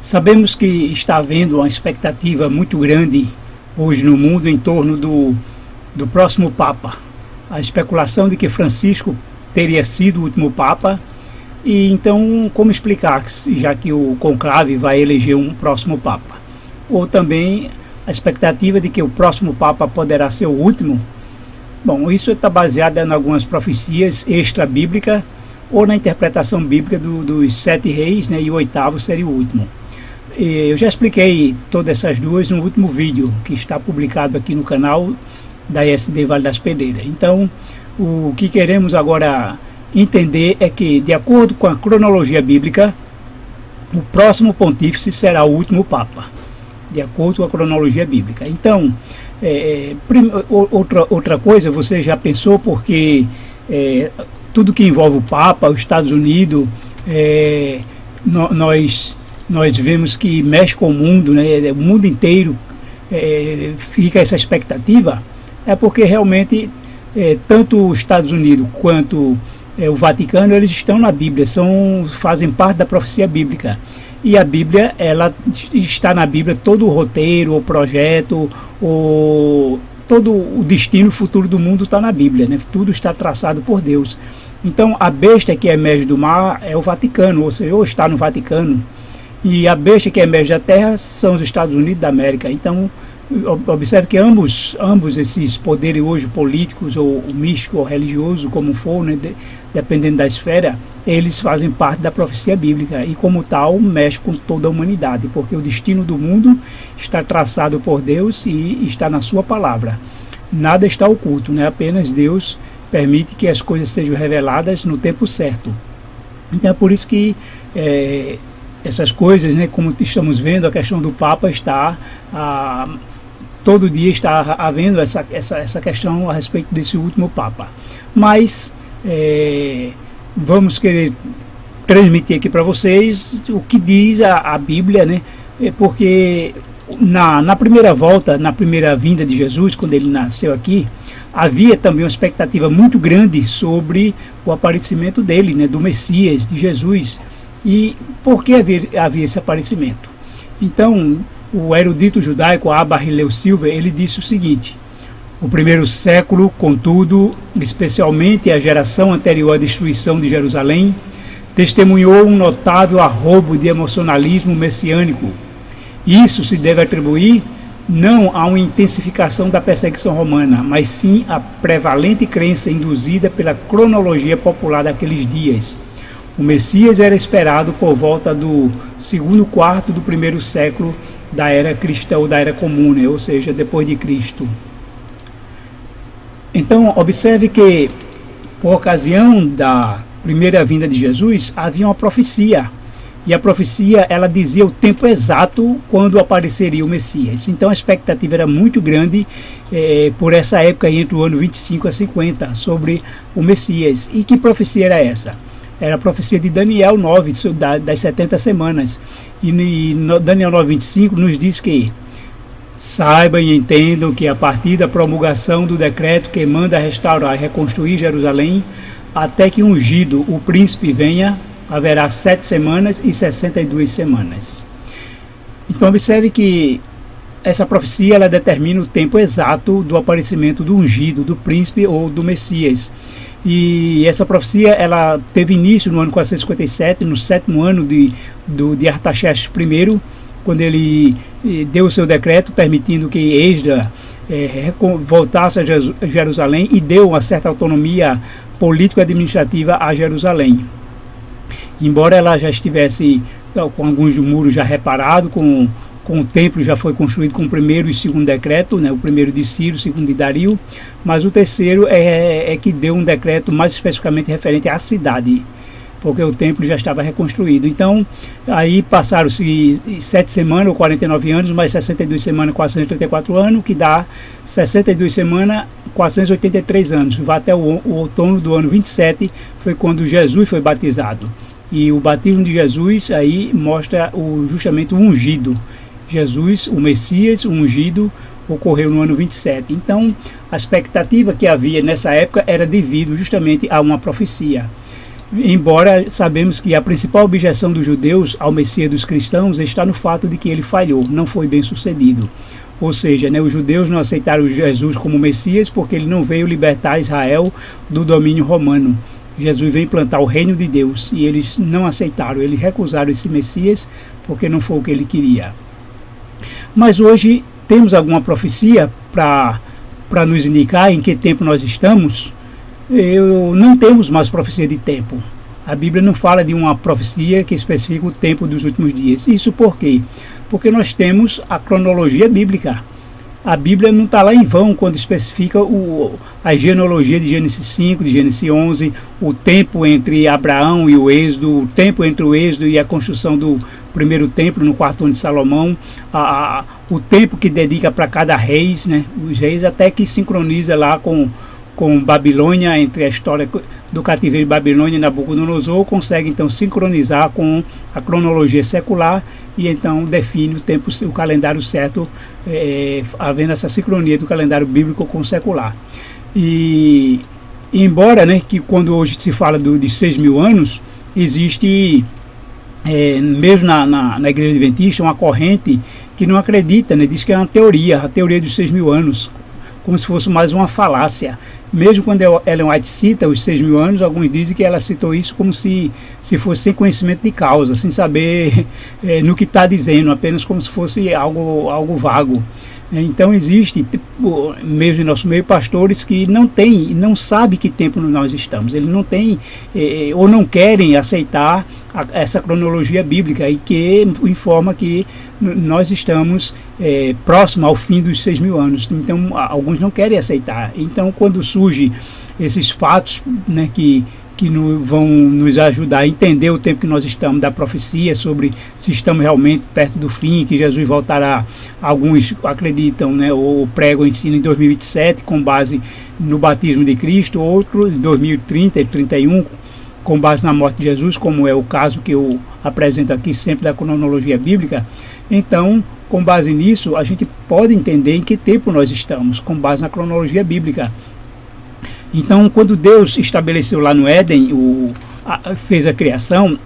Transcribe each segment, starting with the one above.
Sabemos que está havendo uma expectativa muito grande hoje no mundo em torno do próximo Papa. A especulação de que Francisco teria sido o último Papa, e então como explicar, já que o conclave vai eleger um próximo Papa? Ou também a expectativa de que o próximo Papa poderá ser o último? Bom, isso está baseado em algumas profecias extra-bíblicas ou na interpretação bíblica dos 7 reis, né, e o 8º seria o último. Eu já expliquei todas essas duas no último vídeo que está publicado aqui no canal da ESD Vale das Pedreiras. Então, o que queremos agora entender é que, de acordo com a cronologia bíblica, o próximo pontífice será o último Papa, de acordo com a cronologia bíblica. Então, outra coisa, você já pensou, porque tudo que envolve o Papa, os Estados Unidos, nós vemos que mexe com o mundo, né? O mundo inteiro fica essa expectativa, porque realmente tanto os Estados Unidos quanto o Vaticano, eles estão na Bíblia, fazem parte da profecia bíblica. E a Bíblia, ela está na Bíblia, todo o roteiro, o projeto, todo o destino futuro do mundo está na Bíblia, né? Tudo está traçado por Deus. Então a besta que emerge do mar é o Vaticano, ou seja, ou está no Vaticano. E a besta que emerge da terra são os Estados Unidos da América. Então, observe que ambos esses poderes hoje políticos, ou místico, ou religioso, como for, né, dependendo da esfera, eles fazem parte da profecia bíblica e, como tal, mexe com toda a humanidade, porque o destino do mundo está traçado por Deus e está na sua palavra. Nada está oculto, né? Apenas Deus permite que as coisas sejam reveladas no tempo certo. Então é por isso que essas coisas, né, como estamos vendo, a questão do Papa todo dia está havendo essa questão a respeito desse último Papa. Mas vamos querer transmitir aqui para vocês o que diz a Bíblia, né? Porque na primeira volta, na primeira vinda de Jesus, quando ele nasceu aqui, havia também uma expectativa muito grande sobre o aparecimento dele, né, do Messias, de Jesus. E por que havia esse aparecimento? Então, o erudito judaico Abba Hillel Silver, ele disse o seguinte: o primeiro século, contudo, especialmente a geração anterior à destruição de Jerusalém, testemunhou um notável arrobo de emocionalismo messiânico. Isso se deve atribuir não a uma intensificação da perseguição romana, mas sim à prevalente crença induzida pela cronologia popular daqueles dias. O Messias era esperado por volta do segundo quarto do primeiro século da era cristã, ou da era comum, né? Ou seja, depois de Cristo. Então, observe que, por ocasião da primeira vinda de Jesus, havia uma profecia. E a profecia, ela dizia o tempo exato quando apareceria o Messias. Então a expectativa era muito grande por essa época, entre o ano 25 a 50, sobre o Messias. E que profecia era essa? Era a profecia de Daniel 9, das 70 semanas. E Daniel 9:25 nos diz que: saibam e entendam que a partir da promulgação do decreto que manda restaurar e reconstruir Jerusalém, até que ungido o príncipe venha, haverá 7 semanas e 62 semanas. Então observe que essa profecia, ela determina o tempo exato do aparecimento do ungido, do príncipe ou do Messias. E essa profecia, ela teve início no ano 457, no 7º ano de Artaxerxes I, quando ele deu o seu decreto permitindo que Esdras voltasse a Jerusalém e deu uma certa autonomia político-administrativa a Jerusalém. Embora ela já estivesse com alguns muros já reparados, com o templo já foi construído com o primeiro e segundo decreto, né? O primeiro de Ciro, o segundo de Dario, mas o terceiro é que deu um decreto mais especificamente referente à cidade, porque o templo já estava reconstruído. Então, aí passaram-se 7 semanas, ou 49 anos, mais 62 semanas, 434 anos, que dá 62 semanas, 483 anos. Vai até o outono do ano 27, foi quando Jesus foi batizado. E o batismo de Jesus aí mostra justamente o ungido. Jesus, o Messias, o ungido, ocorreu no ano 27. Então, a expectativa que havia nessa época era devido justamente a uma profecia. embora sabemos que a principal objeção dos judeus ao Messias dos cristãos está no fato de que ele falhou, não foi bem sucedido. Ou seja, os judeus não aceitaram Jesus como Messias porque ele não veio libertar Israel do domínio romano. Jesus veio implantar o reino de Deus e eles não aceitaram, eles recusaram esse Messias porque não foi o que ele queria. Mas hoje temos alguma profecia para nos indicar em que tempo nós estamos? Não temos mais profecia de tempo. A Bíblia não fala de uma profecia que especifica o tempo dos últimos dias. Isso por quê? Porque nós temos a cronologia bíblica. A Bíblia não está lá em vão quando especifica a genealogia de Gênesis 5, de Gênesis 11, o tempo entre Abraão e o Êxodo, o tempo entre o Êxodo e a construção do primeiro templo no quarto ano de Salomão, o tempo que dedica para cada rei, né? Os reis até que sincroniza lá com Babilônia, entre a história do cativeiro de Babilônia e Nabucodonosor, consegue então sincronizar com a cronologia secular e então define o tempo, o calendário certo, havendo essa sincronia do calendário bíblico com o secular. E embora, que quando hoje se fala de 6.000 anos, existe, mesmo na Igreja Adventista, uma corrente que não acredita, diz que é uma teoria, a teoria dos 6.000 anos, como se fosse mais uma falácia. Mesmo quando Ellen White cita os 6.000 anos, alguns dizem que ela citou isso como se fosse sem conhecimento de causa, sem saber no que está dizendo, apenas como se fosse algo vago. Então existe, mesmo em nosso meio, pastores que não sabem que tempo nós estamos. Eles não têm ou não querem aceitar essa cronologia bíblica e que informa que nós estamos próximo ao fim dos 6.000 anos. Então alguns não querem aceitar. Então quando surgem esses fatos, que vão nos ajudar a entender o tempo que nós estamos, da profecia sobre se estamos realmente perto do fim, que Jesus voltará. Alguns acreditam, ou pregam e ensinam em 2027 com base no batismo de Cristo, outros em 2030 e 31 com base na morte de Jesus, como é o caso que eu apresento aqui sempre da cronologia bíblica. Então, com base nisso, a gente pode entender em que tempo nós estamos, com base na cronologia bíblica. Então, quando Deus estabeleceu lá no Éden, fez a criação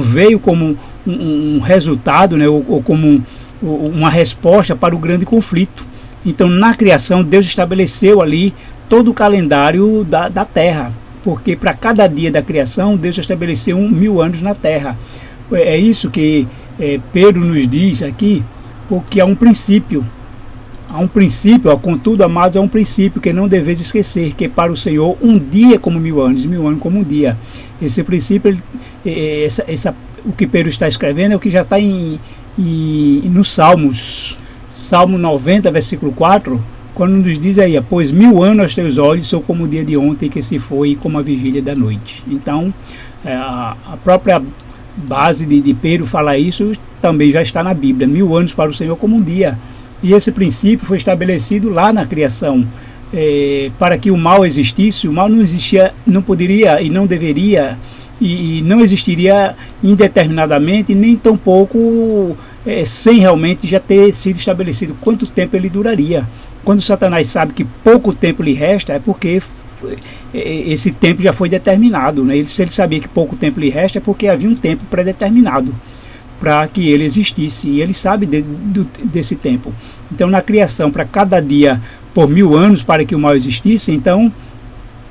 veio como um resultado, ou como uma resposta para o grande conflito. Então, na criação, Deus estabeleceu ali todo o calendário da terra, porque para cada dia da criação, Deus estabeleceu 1.000 anos na terra. É isso que Pedro nos diz aqui, porque há um princípio. Contudo, amados, há um princípio que não deveis esquecer, que para o Senhor um dia é como 1.000 anos, 1.000 anos como um dia. Esse princípio, o que Pedro está escrevendo é o que já está nos Salmos. Salmo 90, versículo 4, quando nos diz aí: pois 1.000 anos aos teus olhos são como o dia de ontem que se foi, e como a vigília da noite. Então, a própria base de Pedro falar isso também já está na Bíblia. 1.000 anos para o Senhor como um dia. E esse princípio foi estabelecido lá na criação. Para que o mal existisse, o mal não existia, não poderia e não deveria, e não existiria indeterminadamente, nem tampouco sem realmente já ter sido estabelecido quanto tempo ele duraria. Quando Satanás sabe que pouco tempo lhe resta, é porque esse tempo já foi determinado. Se ele sabia que pouco tempo lhe resta, é porque havia um tempo pré-determinado para que ele existisse, e ele sabe desse tempo. Então, na criação, para cada dia por 1.000 anos, para que o mal existisse, então,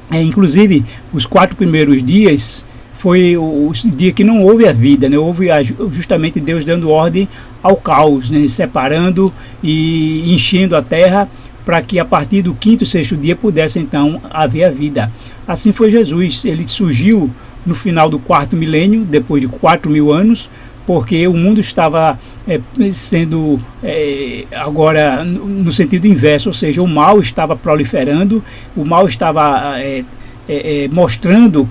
inclusive, os 4 primeiros dias foi o dia que não houve a vida, houve justamente Deus dando ordem ao caos, separando e enchendo a terra, para que a partir do 5º e 6º dia pudesse então haver a vida. Assim foi Jesus. Ele surgiu no final do 4º milênio, depois de 4.000 anos, porque o mundo estava sendo agora no sentido inverso, ou seja, o mal estava proliferando, o mal estava mostrando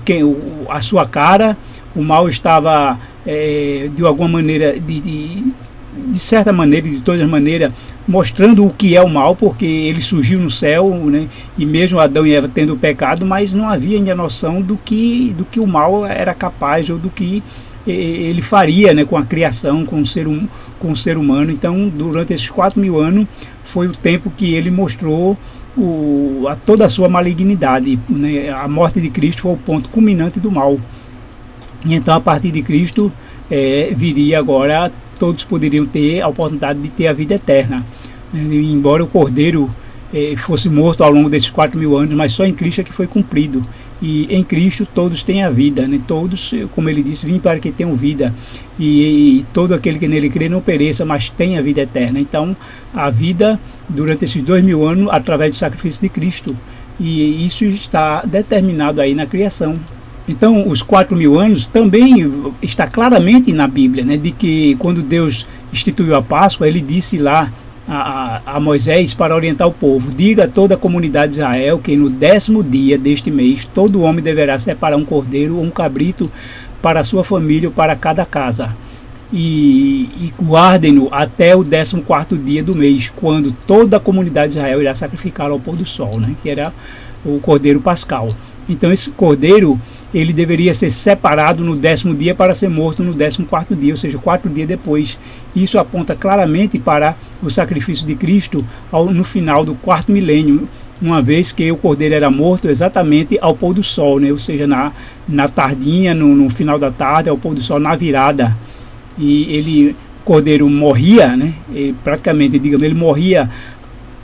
a sua cara, o mal estava de alguma maneira, de certa maneira, de todas as maneiras, mostrando o que é o mal, porque ele surgiu no céu, e mesmo Adão e Eva tendo o pecado, mas não havia ainda noção do que o mal era capaz, ou do que ele faria com a criação, com o ser humano. Então, durante esses 4.000 anos, foi o tempo que ele mostrou toda a sua malignidade. A morte de Cristo foi o ponto culminante do mal. E então, a partir de Cristo, viria agora, todos poderiam ter a oportunidade de ter a vida eterna. Embora o Cordeiro fosse morto ao longo desses 4.000 anos, mas só em Cristo é que foi cumprido. E em Cristo todos têm a vida, né? Todos, como ele disse, vim para que tenham vida, e todo aquele que nele crê não pereça, mas tenha a vida eterna. Então, a vida durante esses 2.000 anos, através do sacrifício de Cristo, e isso está determinado aí na criação. Então, os 4.000 anos também está claramente na Bíblia, né? De que quando Deus instituiu a Páscoa, ele disse lá a Moisés para orientar o povo: diga a toda a comunidade de Israel que no 10º dia deste mês todo homem deverá separar um cordeiro ou um cabrito para a sua família ou para cada casa, e guardem-no até o 14º dia do mês, quando toda a comunidade de Israel irá sacrificar ao pôr do sol, né? Que era o cordeiro pascal. Então esse cordeiro, ele deveria ser separado no 10º dia para ser morto no 14º dia, ou seja, 4 dias depois. Isso aponta claramente para o sacrifício de Cristo no final do 4º milênio, uma vez que o cordeiro era morto exatamente ao pôr do sol, né? Ou seja, na tardinha, no final da tarde, ao pôr do sol, na virada. E o cordeiro morria, né? Praticamente, digamos, ele morria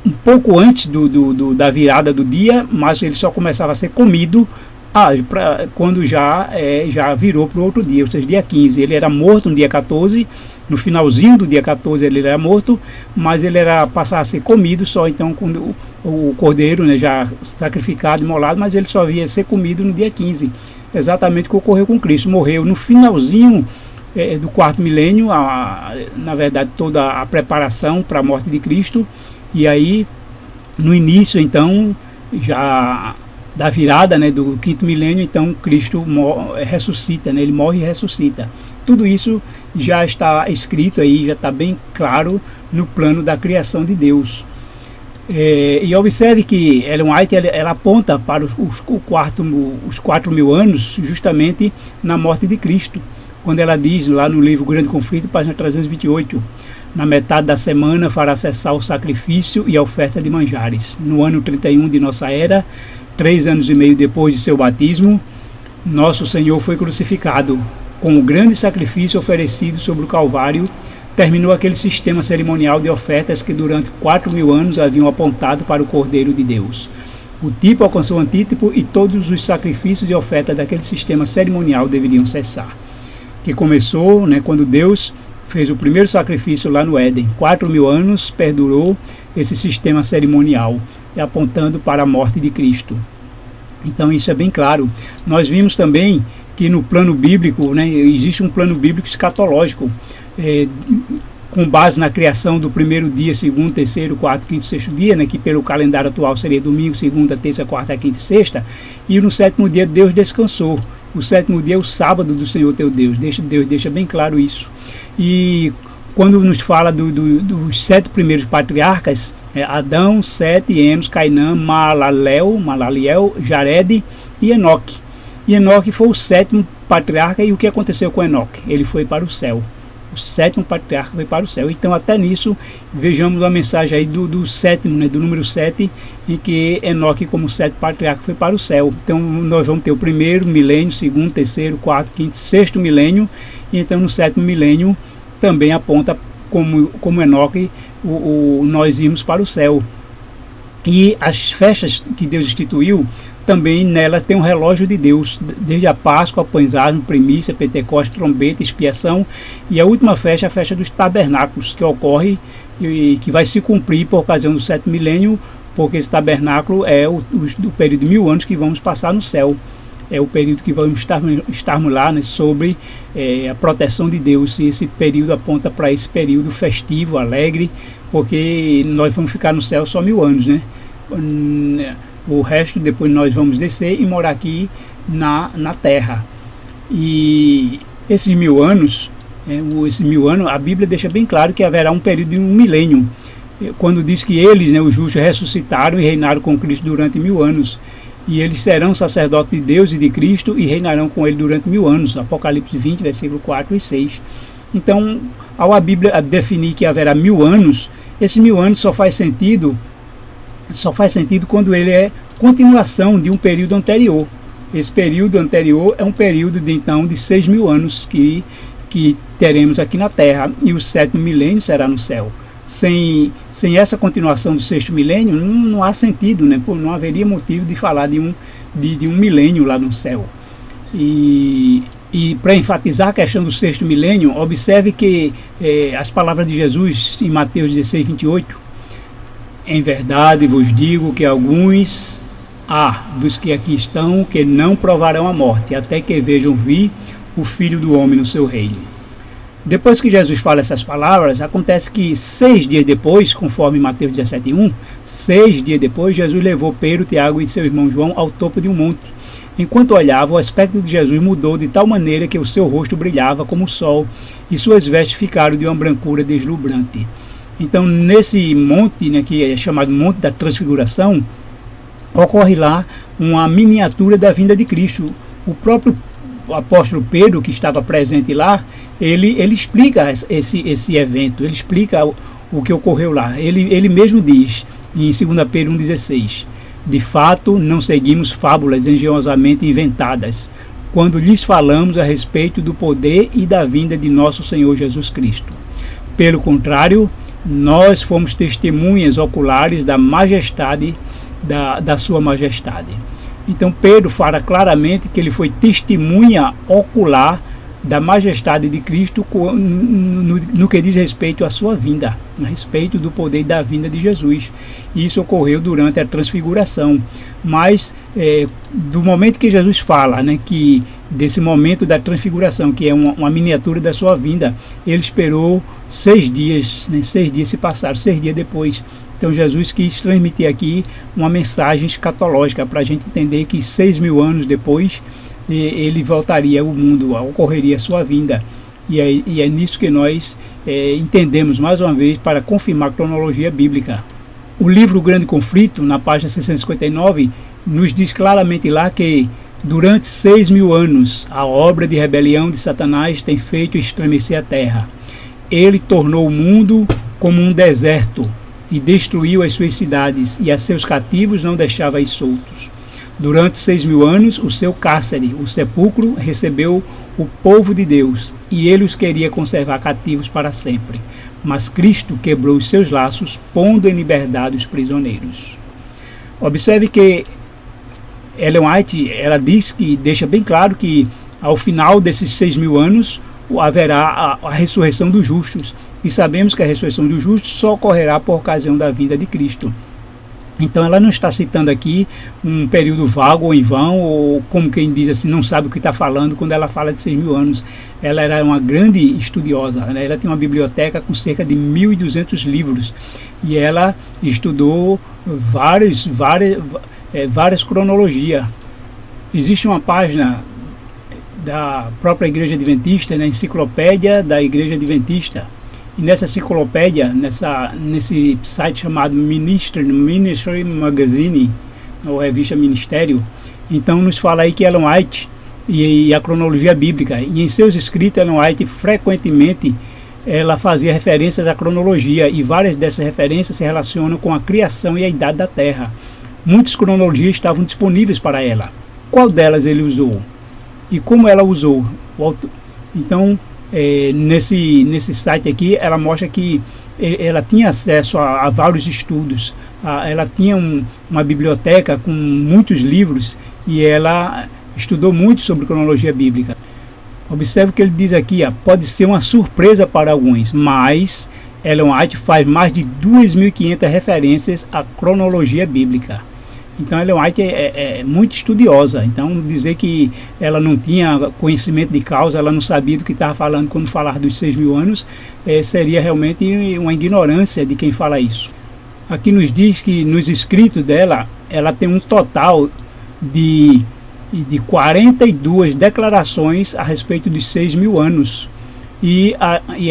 um pouco antes da virada do dia, mas ele só começava a ser comido quando já virou para o outro dia, ou seja, dia 15. Ele era morto no dia 14, no finalzinho do dia 14 ele era morto, mas ele passava a ser comido só então quando o cordeiro, né, já sacrificado, imolado, mas ele só ia ser comido no dia 15. Exatamente o que ocorreu com Cristo. Morreu no finalzinho do 4º milênio, na verdade toda a preparação para a morte de Cristo. E aí, no início, então, já da virada, né, do 5º milênio, então Cristo ressuscita, né, ele morre e ressuscita. Tudo isso já está escrito aí, já está bem claro no plano da criação de Deus. E observe que Ellen White ela aponta para os 4.000 anos justamente na morte de Cristo, quando ela diz lá no livro Grande Conflito, página 328, na metade da semana fará cessar o sacrifício e a oferta de manjares. No ano 31 de nossa era, 3 anos e meio depois de seu batismo, nosso Senhor foi crucificado. Com o grande sacrifício oferecido sobre o Calvário, terminou aquele sistema cerimonial de ofertas que durante 4.000 anos haviam apontado para o Cordeiro de Deus. O tipo alcançou o antítipo e todos os sacrifícios e ofertas daquele sistema cerimonial deveriam cessar. Que começou, né, quando Deus fez o primeiro sacrifício lá no Éden. 4.000 anos perdurou esse sistema cerimonial, apontando para a morte de Cristo. Então isso é bem claro. Nós vimos também que no plano bíblico, né, existe um plano bíblico escatológico, com base na criação do primeiro dia, segundo, terceiro, quarto, quinto, sexto dia, né, que pelo calendário atual seria domingo, segunda, terça, quarta, quinta e sexta, e no 7º dia Deus descansou. O 7º dia é o sábado do Senhor teu Deus. Deus deixa bem claro isso. E quando nos fala dos 7 primeiros patriarcas, Adão, Sete, Enos, Cainã, Malaliel, Jared e Enoque. E Enoque foi o 7º patriarca. E o que aconteceu com Enoque? Ele foi para o céu. O 7º patriarca foi para o céu. Então até nisso vejamos a mensagem aí do 7º, né, do número 7, em que Enoque como 7º patriarca foi para o céu. Então nós vamos ter o 1º milênio, 2º, 3º, 4º, 5º, 6º milênio. E então no 7º milênio também aponta como Enoque nós irmos para o céu. E as festas que Deus instituiu, também nela tem um relógio de Deus, desde a Páscoa, Pães Asmos, Primícia, Pentecostes, Trombeta, Expiação, e a última festa é a festa dos tabernáculos, que ocorre e que vai se cumprir por ocasião do 7º milênio, porque esse tabernáculo é o período de 1.000 anos que vamos passar no céu. É o período que vamos estarmos lá, né, sobre a proteção de Deus. E esse período aponta para esse período festivo, alegre, porque nós vamos ficar no céu só 1.000 anos, né? O resto depois nós vamos descer e morar aqui na terra. E esses 1.000 anos, a Bíblia deixa bem claro que haverá um período de 1 milênio, quando diz que eles, né, os justos, ressuscitaram e reinaram com Cristo durante 1.000 anos. E eles serão sacerdotes de Deus e de Cristo e reinarão com ele durante 1.000 anos. Apocalipse 20, versículo 4 e 6. Então, ao a Bíblia definir que haverá 1.000 anos, esse 1.000 anos só faz sentido quando ele é continuação de um período anterior. esse período anterior é um período de 6 mil anos que teremos aqui na Terra, e o 7º milênio será no céu. Sem essa continuação do 6º milênio, não há sentido, né? Não haveria motivo de falar de um milênio lá no céu. E para enfatizar a questão do 6º milênio, observe que as palavras de Jesus em Mateus 16, 28, em verdade vos digo que alguns dos que aqui estão que não provarão a morte, até que vejam vir o Filho do Homem no seu reino. Depois que Jesus fala essas palavras, acontece que 6 dias depois, conforme Mateus 17:1, 6 dias depois, Jesus levou Pedro, Tiago e seu irmão João ao topo de um monte. Enquanto olhava, o aspecto de Jesus mudou de tal maneira que o seu rosto brilhava como o sol e suas vestes ficaram de uma brancura deslumbrante. Então, nesse monte, né, que é chamado Monte da Transfiguração, ocorre lá uma miniatura da vinda de Cristo. O próprio apóstolo Pedro, que estava presente lá, ele explica esse evento, ele explica o que ocorreu lá. Ele mesmo diz, em 2 Pedro 1,16, de fato, não seguimos fábulas engenhosamente inventadas, quando lhes falamos a respeito do poder e da vinda de nosso Senhor Jesus Cristo. Pelo contrário, nós fomos testemunhas oculares da majestade, da sua majestade. Então Pedro fala claramente que ele foi testemunha ocular da majestade de Cristo no que diz respeito à sua vinda, a respeito do poder e da vinda de Jesus. E isso ocorreu durante a transfiguração. Mas do momento que Jesus fala, né, que desse momento da transfiguração, que é uma miniatura da sua vinda, ele esperou 6 dias, né, 6 dias se passaram, 6 dias depois. Então Jesus quis transmitir aqui uma mensagem escatológica para a gente entender que 6 mil anos depois ele voltaria ao mundo, ocorreria a sua vinda. E é nisso que nós entendemos mais uma vez para confirmar a cronologia bíblica. O livro O Grande Conflito, na página 659, nos diz claramente lá que durante 6 mil anos a obra de rebelião de Satanás tem feito estremecer a terra. Ele tornou o mundo como um deserto e destruiu as suas cidades, e a seus cativos não deixava ir soltos. Durante 6 mil anos, o seu cárcere, o sepulcro, recebeu o povo de Deus, e ele os queria conservar cativos para sempre. Mas Cristo quebrou os seus laços, pondo em liberdade os prisioneiros. Observe que Ellen White, ela diz que deixa bem claro que ao final desses 6 mil anos haverá a ressurreição dos justos, e sabemos que a ressurreição dos justos só ocorrerá por ocasião da vinda de Cristo. Então ela não está citando aqui um período vago ou em vão, ou como quem diz assim, não sabe o que está falando quando ela fala de 6 mil anos. Ela era uma grande estudiosa, né? Ela tem uma biblioteca com cerca de 1.200 livros, e ela estudou várias cronologias. Existe uma página da própria Igreja Adventista, na Enciclopédia da Igreja Adventista. E nessa enciclopédia, nesse site chamado Ministry Magazine, ou revista Ministério, então nos fala aí que Ellen White e a cronologia bíblica, e em seus escritos Ellen White frequentemente ela fazia referências à cronologia, e várias dessas referências se relacionam com a criação e a idade da Terra. Muitas cronologias estavam disponíveis para ela. Qual delas ele usou? E como ela usou? Então, nesse site aqui, ela mostra que ela tinha acesso a vários estudos, ela tinha uma biblioteca com muitos livros, e ela estudou muito sobre cronologia bíblica. Observe o que ele diz aqui, pode ser uma surpresa para alguns, mas Ellen White faz mais de 2.500 referências à cronologia bíblica. Então Ellen White é muito estudiosa. Então dizer que ela não tinha conhecimento de causa, ela não sabia do que estava falando quando falar dos 6 mil anos, seria realmente uma ignorância de quem fala isso. Aqui nos diz que nos escritos dela, ela tem um total de 42 declarações a respeito dos 6 mil anos. E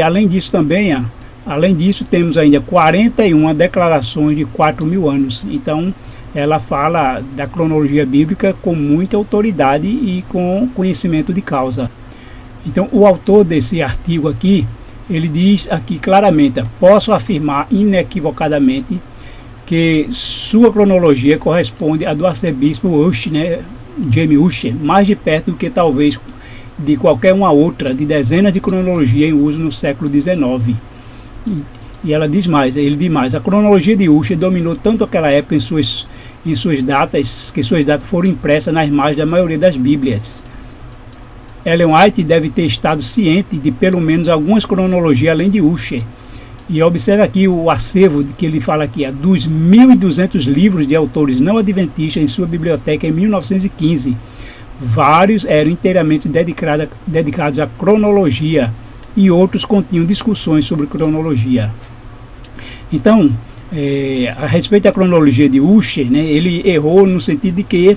além disso também, além disso temos ainda 41 declarações de 4 mil anos. Então ela fala da cronologia bíblica com muita autoridade e com conhecimento de causa. Então o autor desse artigo aqui, ele diz aqui claramente: posso afirmar inequivocadamente que sua cronologia corresponde à do arcebispo Ush, né? James Ussher, mais de perto do que talvez de qualquer uma outra, de dezenas de cronologias em uso no século XIX. E ela diz mais, ele diz mais, a cronologia de Ussher dominou tanto aquela época em suas datas, que suas datas foram impressas nas margens da maioria das Bíblias. Ellen White deve ter estado ciente de pelo menos algumas cronologias além de Ussher. E observe aqui o acervo que ele fala aqui, dos 1.200 livros de autores não adventistas em sua biblioteca em 1915. Vários eram inteiramente dedicados à cronologia e outros continham discussões sobre cronologia. Então, a respeito da cronologia de Ussher, né, ele errou no sentido de que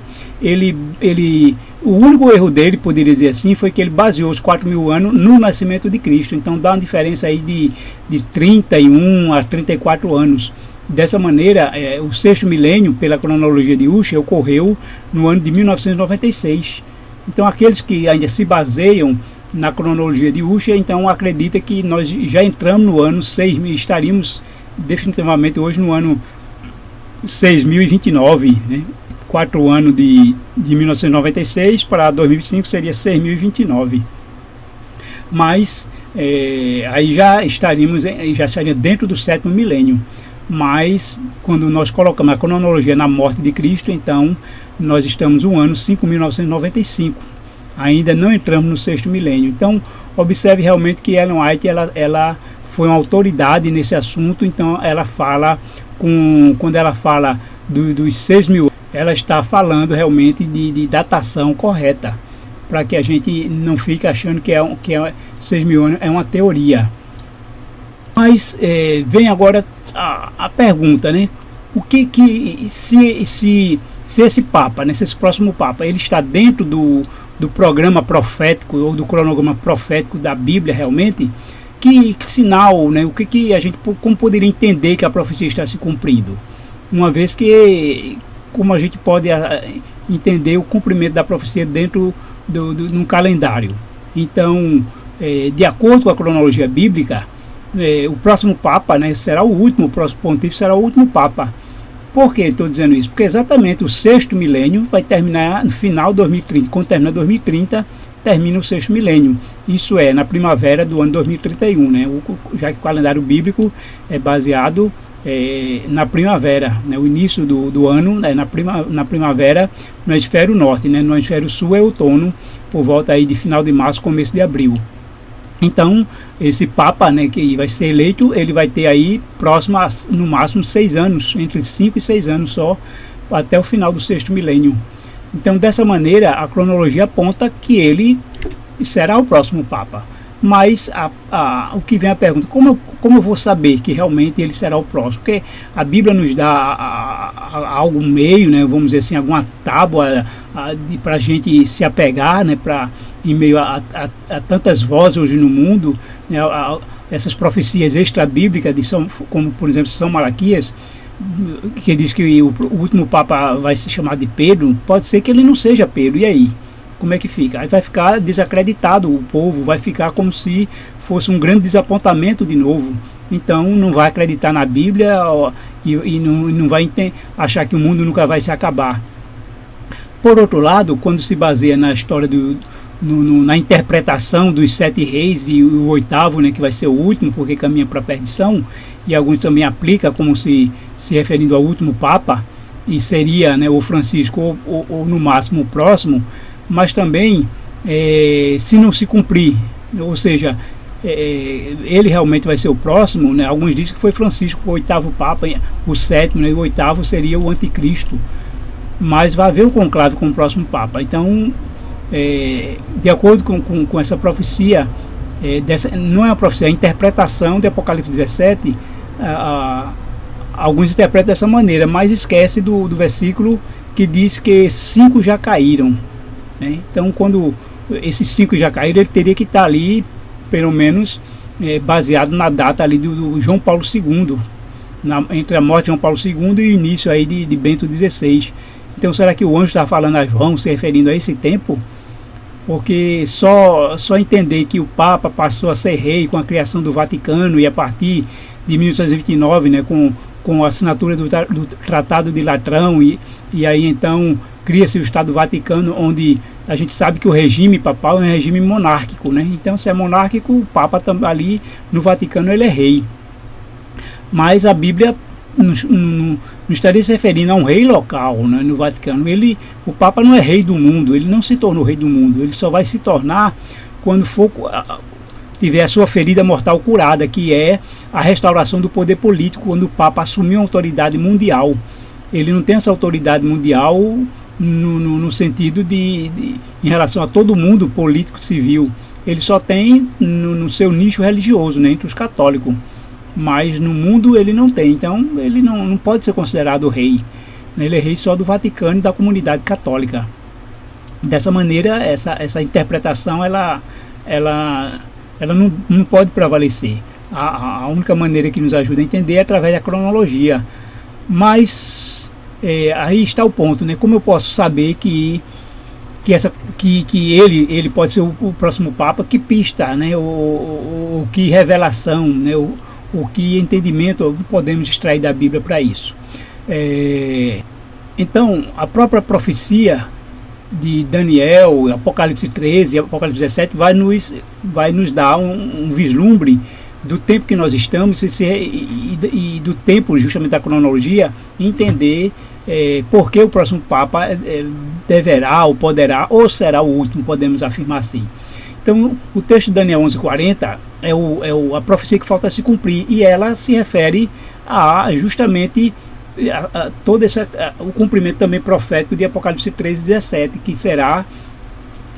o único erro dele, poderia dizer assim, foi que ele baseou os 4.000 anos no nascimento de Cristo. Então dá uma diferença aí de 31 a 34 anos. Dessa maneira, o sexto milênio, pela cronologia de Ussher, ocorreu no ano de 1996. Então aqueles que ainda se baseiam na cronologia de Ussher, então acredita que nós já entramos no ano 6.000, estaríamos definitivamente hoje no ano 6.029, né? 4 anos de 1996 para 2025 seria 6.029. Mas aí já estaria dentro do sétimo milênio. Mas quando nós colocamos a cronologia na morte de Cristo, então nós estamos no ano 5.995. Ainda não entramos no sexto milênio. Então observe realmente que Ellen White ela foi uma autoridade nesse assunto. Então ela fala, quando ela fala dos 6.000, ela está falando realmente de datação correta, para que a gente não fique achando que 6.000 anos é uma teoria. Mas vem agora a pergunta, né? O que se esse Papa, né, se esse próximo Papa, ele está dentro do programa profético ou do cronograma profético da Bíblia realmente? Que sinal, né? O que a gente, como poderia entender que a profecia está se cumprindo? Uma vez que, como a gente pode entender o cumprimento da profecia dentro de um calendário. Então, de acordo com a cronologia bíblica, o próximo Papa, né, será o último, o próximo pontífice será o último Papa. Por que estou dizendo isso? Porque exatamente o sexto milênio vai terminar no final de 2030. Quando termina 2030, termina o sexto milênio. Isso é na primavera do ano 2031, né? Já que o calendário bíblico é baseado na primavera, né? O início do ano é na primavera no hemisfério norte, né? No hemisfério sul é outono, por volta aí de final de março, começo de abril. Então, esse Papa, né, que vai ser eleito, ele vai ter aí próximo no máximo 6 anos, entre 5 e 6 anos só, até o final do sexto milênio. Então, dessa maneira, a cronologia aponta que ele será o próximo Papa. Mas o que vem a pergunta, como eu vou saber que realmente ele será o próximo? Porque a Bíblia nos dá algum meio, né, vamos dizer assim, alguma tábua para a gente se apegar, né, em meio a tantas vozes hoje no mundo, né, essas profecias extra-bíblicas, como por exemplo São Malaquias, que diz que o último Papa vai se chamar de Pedro. Pode ser que ele não seja Pedro, e aí? Como é que fica? Aí vai ficar desacreditado o povo, vai ficar como se fosse um grande desapontamento de novo. Então não vai acreditar na Bíblia e não vai achar que o mundo nunca vai se acabar. Por outro lado, quando se baseia na história na interpretação dos 7 reis e o 8º, né, que vai ser o último, porque caminha para a perdição, e alguns também aplicam como se referindo ao último Papa, e seria, né, o Francisco ou no máximo o próximo. Mas também, se não se cumprir, ou seja, ele realmente vai ser o próximo, né? Alguns dizem que foi Francisco, o 8º Papa, o 7º, né? E o 8º seria o Anticristo. Mas vai haver o conclave com o próximo Papa. Então, de acordo com essa profecia, não é uma profecia, é a interpretação de Apocalipse 17, alguns interpretam dessa maneira, mas esquece do versículo que diz que 5 já caíram. Então, quando esses 5 já caíram, ele teria que estar ali, pelo menos, baseado na data ali do João Paulo II, entre a morte de João Paulo II e o início aí de Bento XVI. Então, será que o anjo está falando a João, se referindo a esse tempo? Porque só entender que o Papa passou a ser rei com a criação do Vaticano, e a partir de 1829, né, com a assinatura do Tratado de Latrão, e aí então cria-se o Estado Vaticano, onde a gente sabe que o regime papal é um regime monárquico, né? Então, se é monárquico, o Papa ali no Vaticano ele é rei. Mas a Bíblia não estaria se referindo a um rei local, né, no Vaticano. O Papa não é rei do mundo, ele não se tornou rei do mundo, ele só vai se tornar quando tiver a sua ferida mortal curada, que é a restauração do poder político, quando o Papa assumiu a autoridade mundial. Ele não tem essa autoridade mundial no sentido em relação a todo mundo político civil. Ele só tem no seu nicho religioso, né, entre os católicos. Mas no mundo ele não tem, então ele não pode ser considerado rei. Ele é rei só do Vaticano e da comunidade católica. Dessa maneira, essa interpretação ela não pode prevalecer. A única maneira que nos ajuda a entender é através da cronologia. Mas aí está o ponto, né? Como eu posso saber que ele pode ser o próximo Papa? Que pista, né? O que revelação, né? O que entendimento podemos extrair da Bíblia para isso? Então, a própria profecia de Daniel, Apocalipse 13 e Apocalipse 17 vai nos dar um vislumbre do tempo que nós estamos e do tempo, justamente da cronologia, entender por que o próximo Papa deverá, ou poderá, ou será o último, podemos afirmar assim. Então, o texto de Daniel 11:40 é a profecia que falta se cumprir, e ela se refere a justamente todo o cumprimento também profético de Apocalipse 13:17, que será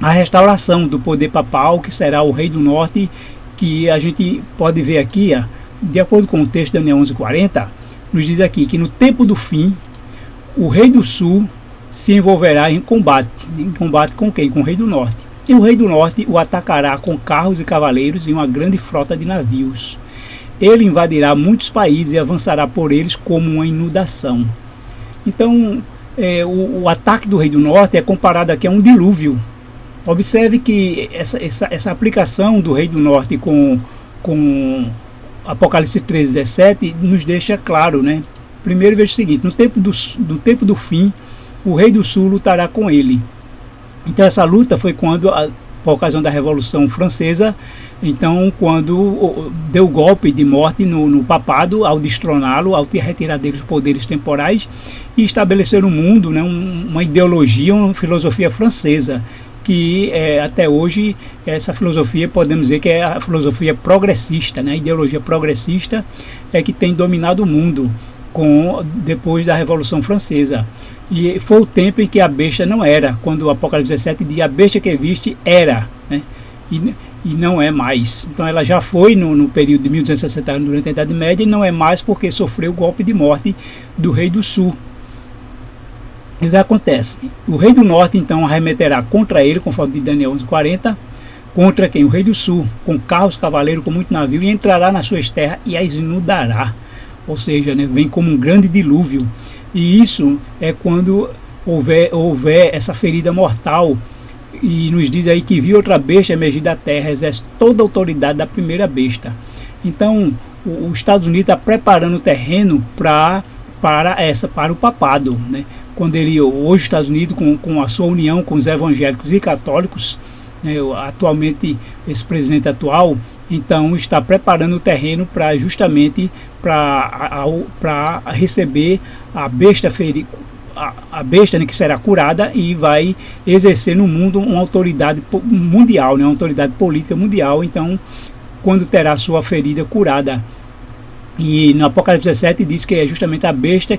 a restauração do poder papal, que será o rei do norte, que a gente pode ver aqui, de acordo com o texto de Daniel 11:40, nos diz aqui que no tempo do fim, o rei do sul se envolverá em combate. Em combate com quem? Com o rei do norte. E o rei do norte o atacará com carros e cavaleiros e uma grande frota de navios. Ele invadirá muitos países e avançará por eles como uma inundação. Então, o ataque do rei do norte é comparado aqui a um dilúvio. Observe que essa aplicação do rei do norte com Apocalipse 13:17 nos deixa claro, né? Primeiro veja o seguinte: no tempo do fim, o rei do sul lutará com ele. Então essa luta foi por ocasião da Revolução Francesa, então quando deu o golpe de morte no papado, ao destroná-lo, ao retirar dele os poderes temporais e estabelecer no mundo, né, uma ideologia, uma filosofia francesa, que até hoje essa filosofia podemos dizer que é a filosofia progressista, né? A ideologia progressista é que tem dominado o mundo depois da Revolução Francesa. E foi o tempo em que a besta não era, quando o Apocalipse 17 diz: a besta que viste era, né? E não é mais. Então ela já foi no período de 1260 durante a Idade Média, e não é mais porque sofreu o golpe de morte do rei do sul. E o que acontece? O rei do norte então arremeterá contra ele, conforme de Daniel 11:40, contra quem? O rei do sul, com carros, cavaleiros, com muito navio, e entrará nas suas terras e as inundará. Ou seja, né, vem como um grande dilúvio. E isso é quando houver essa ferida mortal. E nos diz aí que viu outra besta emergir da terra, exerce toda a autoridade da primeira besta. Então, os Estados Unidos está preparando o terreno para o papado, né? Quando hoje os Estados Unidos, com a sua união com os evangélicos e católicos, né, atualmente esse presidente atual, então está preparando o terreno para justamente para receber a besta ferida, a besta, né, que será curada e vai exercer no mundo uma autoridade mundial, né, uma autoridade política mundial. Então, quando terá sua ferida curada. E no Apocalipse 17 diz que é justamente a besta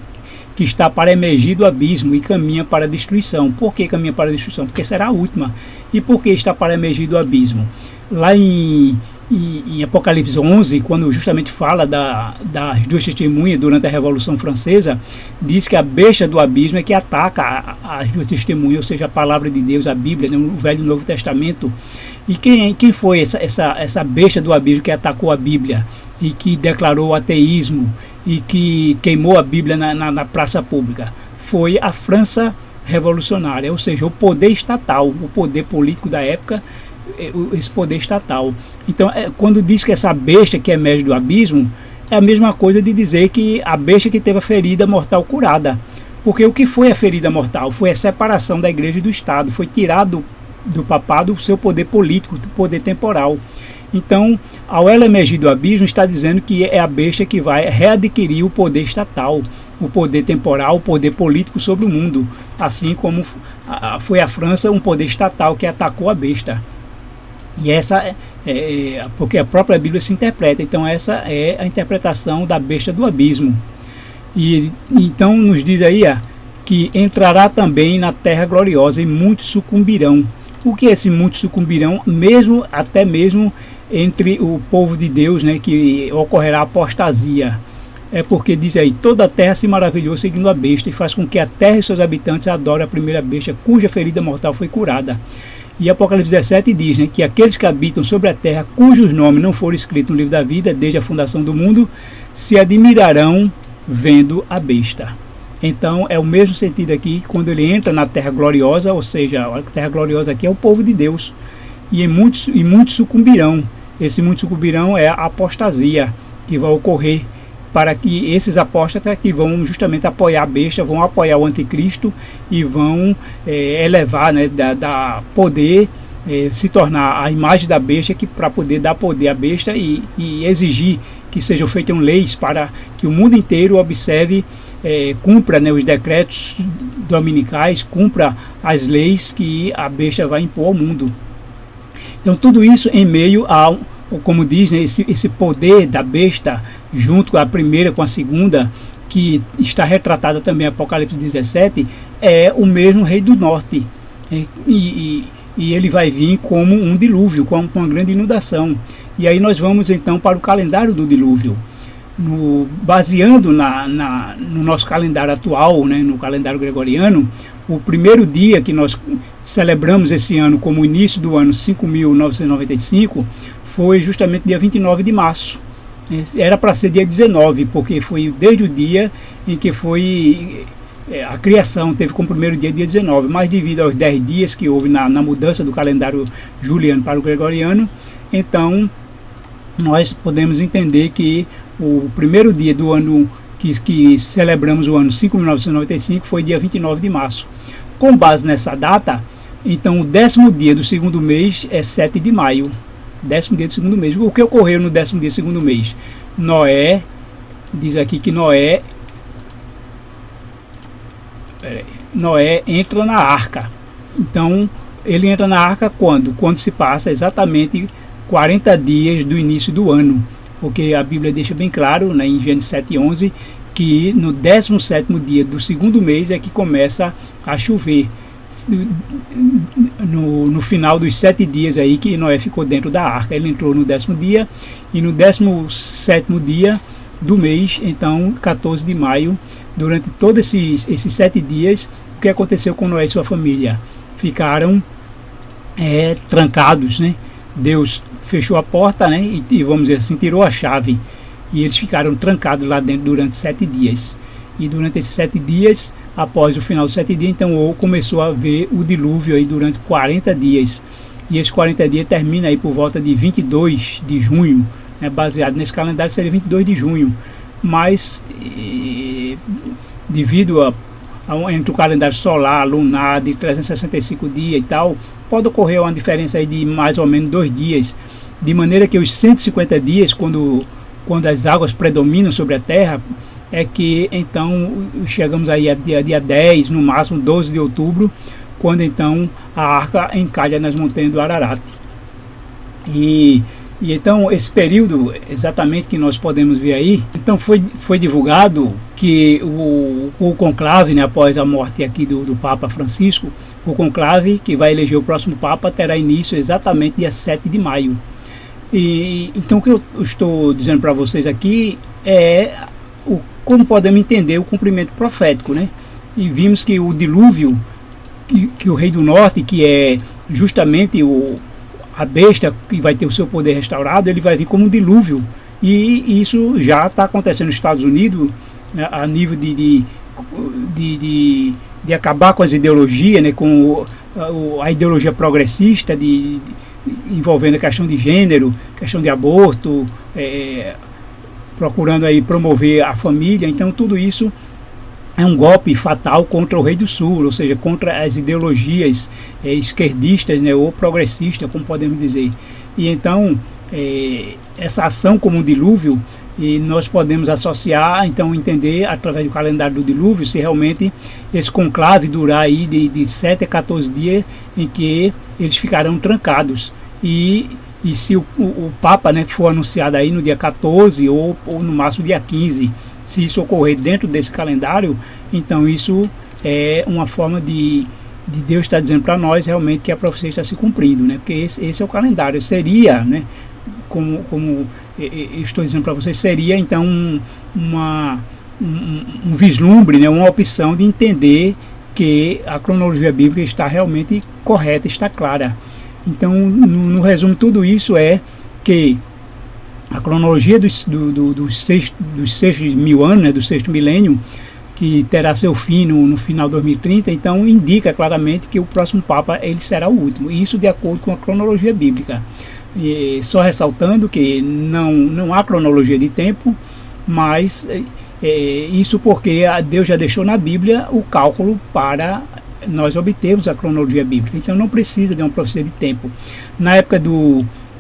que está para emergir do abismo e caminha para a destruição. Por que caminha para a destruição? Porque será a última. E por que está para emergir do abismo? Lá em Apocalipse 11, quando justamente fala das duas testemunhas durante a Revolução Francesa, diz que a besta do abismo é que ataca as duas testemunhas, ou seja, a palavra de Deus, a Bíblia, né, o Velho e o Novo Testamento. E quem foi essa besta do abismo que atacou a Bíblia e que declarou o ateísmo e que queimou a Bíblia na praça pública? Foi a França revolucionária, ou seja, o poder estatal, o poder político da época, esse poder estatal. Então, quando diz que essa besta que emerge do abismo, é a mesma coisa de dizer que a besta que teve a ferida mortal curada, Porque o que foi a ferida mortal? Foi a separação da igreja e do Estado, foi tirado do papado o seu poder político, o poder temporal. Então, ao ela emergir do abismo, está dizendo que é a besta que vai readquirir o poder estatal, o poder temporal, o poder político sobre o mundo, assim como foi a França um poder estatal que atacou a besta. E essa porque a própria Bíblia se interpreta, então essa é a interpretação da besta do abismo. E então nos diz aí que entrará também na terra gloriosa e muitos sucumbirão. O que é esse muitos sucumbirão? Até mesmo entre o povo de Deus, né, que ocorrerá apostasia. É porque diz aí, toda a terra se maravilhou seguindo a besta, e faz com que a terra e seus habitantes adorem a primeira besta, cuja ferida mortal foi curada. E Apocalipse 17 diz, né, que aqueles que habitam sobre a terra, cujos nomes não foram escritos no livro da vida, desde a fundação do mundo, se admirarão vendo a besta. Então é o mesmo sentido aqui, quando ele entra na terra gloriosa, ou seja, a terra gloriosa aqui é o povo de Deus, e muitos sucumbirão. Esse muitos sucumbirão é a apostasia que vai ocorrer, para que esses apóstatas que vão justamente apoiar a besta, vão apoiar o anticristo e vão elevar, né, da poder, se tornar a imagem da besta, para poder dar poder à besta e exigir que sejam feitas leis para que o mundo inteiro observe, cumpra, né, os decretos dominicais, cumpra as leis que a besta vai impor ao mundo. Então tudo isso em meio ao, como diz, né, esse poder da besta, junto com a primeira, com a segunda, que está retratada também em Apocalipse 17, é o mesmo rei do norte. E ele vai vir como um dilúvio, com uma grande inundação. E aí nós vamos então para o calendário do dilúvio. Baseando no nosso calendário atual, né, no calendário gregoriano, o primeiro dia que nós celebramos esse ano como o início do ano 5.995 foi justamente dia 29 de março. Era para ser dia 19, porque foi desde o dia em que foi a criação, teve como primeiro dia 19, mas devido aos 10 dias que houve na mudança do calendário juliano para o gregoriano, então nós podemos entender que o primeiro dia do ano que celebramos o ano 5.995 foi dia 29 de março. Com base nessa data, então o 10º dia do segundo mês é 7 de maio. 10º dia do segundo mês. O que ocorreu no 10º dia do segundo mês? Noé, diz aqui que Noé entra na arca. Então, ele entra na arca quando? Quando se passa exatamente 40 dias do início do ano. Porque a Bíblia deixa bem claro, né, em Gênesis 7:11, que no 17º dia do segundo mês é que começa a chover. No final dos 7 dias aí que Noé ficou dentro da arca, ele entrou no 10º dia, e no 17º dia do mês, então 14 de maio, durante todos esses 7 dias, o que aconteceu com Noé e sua família? Ficaram trancados, né? Deus fechou a porta, né? E vamos dizer assim, tirou a chave, e eles ficaram trancados lá dentro durante 7 dias. E durante esses 7 dias, após o final dos 7 dias, então começou a haver o dilúvio aí durante 40 dias. E esses 40 dias termina aí por volta de 22 de junho, né, baseado nesse calendário seria 22 de junho. Mas devido entre o calendário solar, lunar, de 365 dias e tal, pode ocorrer uma diferença aí de mais ou menos 2 dias. De maneira que os 150 dias, quando as águas predominam sobre a Terra, é que então chegamos aí a dia 10, no máximo 12 de outubro, quando então a arca encalha nas montanhas do Ararat. E então esse período exatamente que nós podemos ver aí, então foi divulgado que o conclave, né, após a morte aqui do Papa Francisco, o conclave que vai eleger o próximo Papa terá início exatamente dia 7 de maio. E então o que eu estou dizendo para vocês aqui é como podemos entender o cumprimento profético, né? E vimos que o dilúvio, que o rei do norte, que é justamente a besta que vai ter o seu poder restaurado, ele vai vir como um dilúvio. E isso já está acontecendo nos Estados Unidos, né, a nível de acabar com as ideologias, né, com a ideologia progressista, envolvendo a questão de gênero, questão de aborto, procurando aí promover a família. Então tudo isso é um golpe fatal contra o Rei do Sul, ou seja, contra as ideologias esquerdistas, né, ou progressistas, como podemos dizer. E então, essa ação como um dilúvio, e nós podemos associar, então entender através do calendário do dilúvio, se realmente esse conclave durar aí de 7 a 14 dias, em que eles ficarão trancados. E se o Papa, né, for anunciado aí no dia 14 ou no máximo dia 15, se isso ocorrer dentro desse calendário, então isso é uma forma de Deus estar dizendo para nós realmente que a profecia está se cumprindo, né? Porque esse é o calendário. Seria, né, como eu estou dizendo para vocês, seria então um vislumbre, né, uma opção de entender que a cronologia bíblica está realmente correta, está clara. Então, no resumo, tudo isso é que a cronologia dos 6.000 anos, né, do sexto milênio, que terá seu fim no final de 2030, então indica claramente que o próximo Papa ele será o último, isso de acordo com a cronologia bíblica. E só ressaltando que não há cronologia de tempo, mas isso porque Deus já deixou na Bíblia o cálculo para nós obtermos a cronologia bíblica, então não precisa de uma profecia de tempo. Na época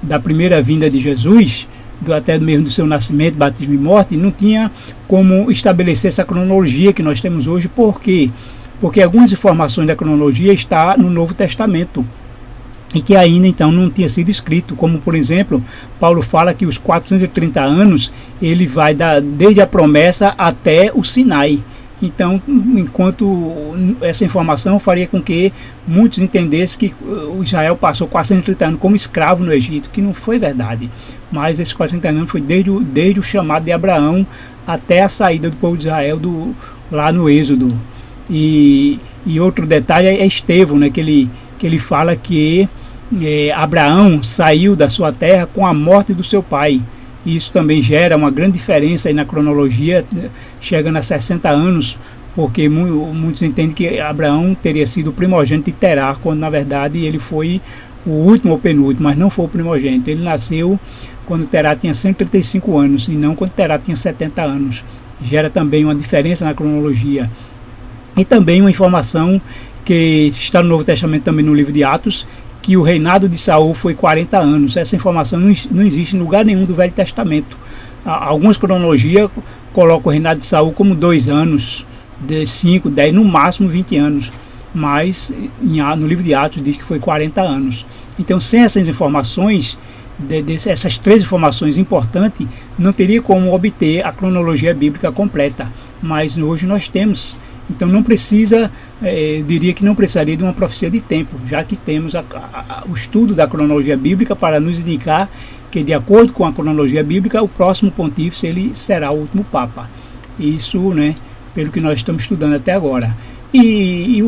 da primeira vinda de Jesus, até mesmo do seu nascimento, batismo e morte, não tinha como estabelecer essa cronologia que nós temos hoje. Por quê? Porque algumas informações da cronologia estão no Novo Testamento e que ainda então não tinha sido escrito, como por exemplo, Paulo fala que os 430 anos ele vai desde a promessa até o Sinai. Então, enquanto essa informação faria com que muitos entendessem que o Israel passou 430 anos como escravo no Egito, que não foi verdade. Mas esses 430 anos foi desde o chamado de Abraão até a saída do povo de Israel lá no Êxodo. E outro detalhe é Estevão, né, que ele fala que Abraão saiu da sua terra com a morte do seu pai. Isso também gera uma grande diferença aí na cronologia, chegando a 60 anos, porque muitos entendem que Abraão teria sido o primogênito de Terá, quando na verdade ele foi o último ou penúltimo, mas não foi o primogênito. Ele nasceu quando Terá tinha 135 anos e não quando Terá tinha 70 anos. Gera também uma diferença na cronologia. E também uma informação que está no Novo Testamento, também no livro de Atos, que o reinado de Saul foi 40 anos. Essa informação não existe em lugar nenhum do Velho Testamento. Algumas cronologias colocam o reinado de Saul como 2 anos, 5, 10, no máximo 20 anos. Mas no livro de Atos diz que foi 40 anos. Então, sem essas informações, essas 3 informações importantes, não teria como obter a cronologia bíblica completa. Mas hoje nós temos. Então não precisa, eu diria que não precisaria de uma profecia de tempo, já que temos o estudo da cronologia bíblica para nos indicar que, de acordo com a cronologia bíblica, o próximo pontífice ele será o último Papa. Isso, né, pelo que nós estamos estudando até agora. E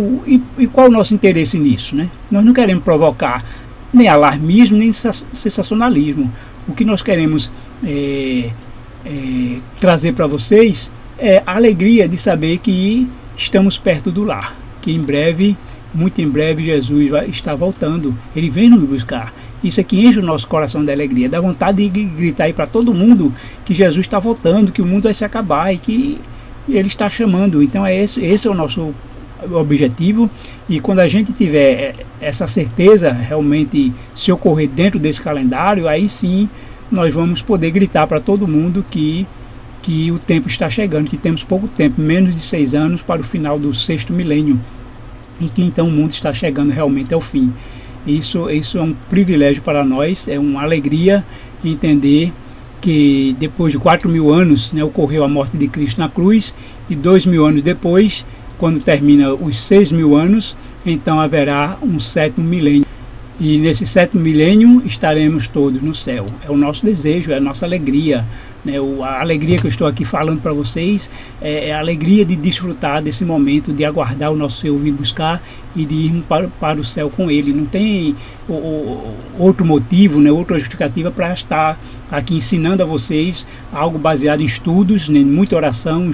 qual o nosso interesse nisso, né? Nós não queremos provocar nem alarmismo, nem sensacionalismo. O que nós queremos trazer para vocês é a alegria de saber que estamos perto do lar, que em breve, muito em breve, Jesus vai estar voltando. Ele vem nos buscar. Isso aqui enche o nosso coração de alegria, dá vontade de gritar aí para todo mundo que Jesus está voltando, que o mundo vai se acabar e que Ele está chamando. Então esse é o nosso objetivo, e quando a gente tiver essa certeza realmente se ocorrer dentro desse calendário, aí sim nós vamos poder gritar para todo mundo que o tempo está chegando, que temos pouco tempo, menos de 6 anos para o final do 6º milênio, e que então o mundo está chegando realmente ao fim. Isso é um privilégio para nós, é uma alegria entender que depois de 4.000 anos, né, ocorreu a morte de Cristo na cruz, e 2.000 anos depois, quando termina os 6.000 anos, então haverá um 7º milênio. E nesse 7º milênio estaremos todos no céu. É o nosso desejo, é a nossa alegria. Né? A alegria que eu estou aqui falando para vocês é a alegria de desfrutar desse momento, de aguardar o nosso Senhor vir buscar e de irmos para o céu com Ele. Não tem outro motivo, né, outra justificativa para estar aqui ensinando a vocês algo baseado em estudos, né, muita oração,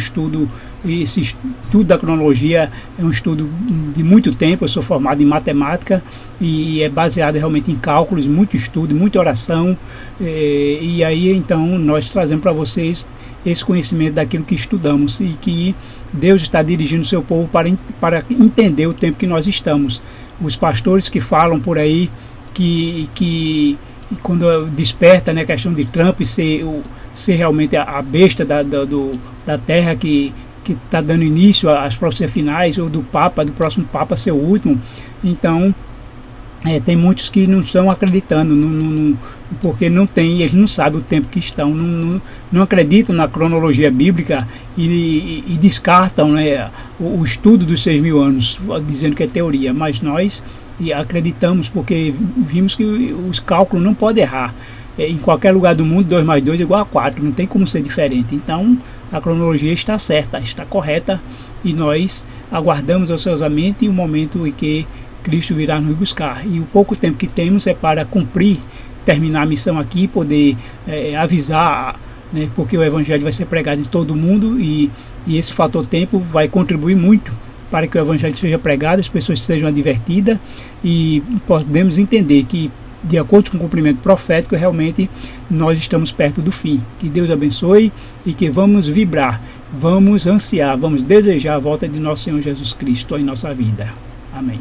esse estudo da cronologia é um estudo de muito tempo. Eu sou formado em matemática e é baseado realmente em cálculos, muito estudo, muita oração, e aí então nós trazemos para vocês esse conhecimento daquilo que estudamos e que Deus está dirigindo o seu povo para entender o tempo que nós estamos. Os pastores que falam por aí que quando desperta, né, a questão de Trump ser realmente a besta da terra que está dando início às profecias finais, ou do próximo Papa ser o último. Então, tem muitos que não estão acreditando, porque eles não sabem o tempo que estão, não acreditam na cronologia bíblica e descartam, né, o estudo dos 6.000 anos, dizendo que é teoria, mas nós acreditamos porque vimos que os cálculos não podem errar. Em qualquer lugar do mundo, 2 mais 2 é igual a 4, não tem como ser diferente. Então, a cronologia está certa, está correta, e nós aguardamos ansiosamente o momento em que Cristo virá nos buscar. E o pouco tempo que temos é para terminar a missão aqui, e poder avisar, né, porque o Evangelho vai ser pregado em todo mundo, e esse fator tempo vai contribuir muito para que o Evangelho seja pregado, as pessoas sejam advertidas, e podemos entender que, de acordo com o cumprimento profético, realmente nós estamos perto do fim. Que Deus abençoe e que vamos vibrar, vamos ansiar, vamos desejar a volta de nosso Senhor Jesus Cristo em nossa vida. Amém.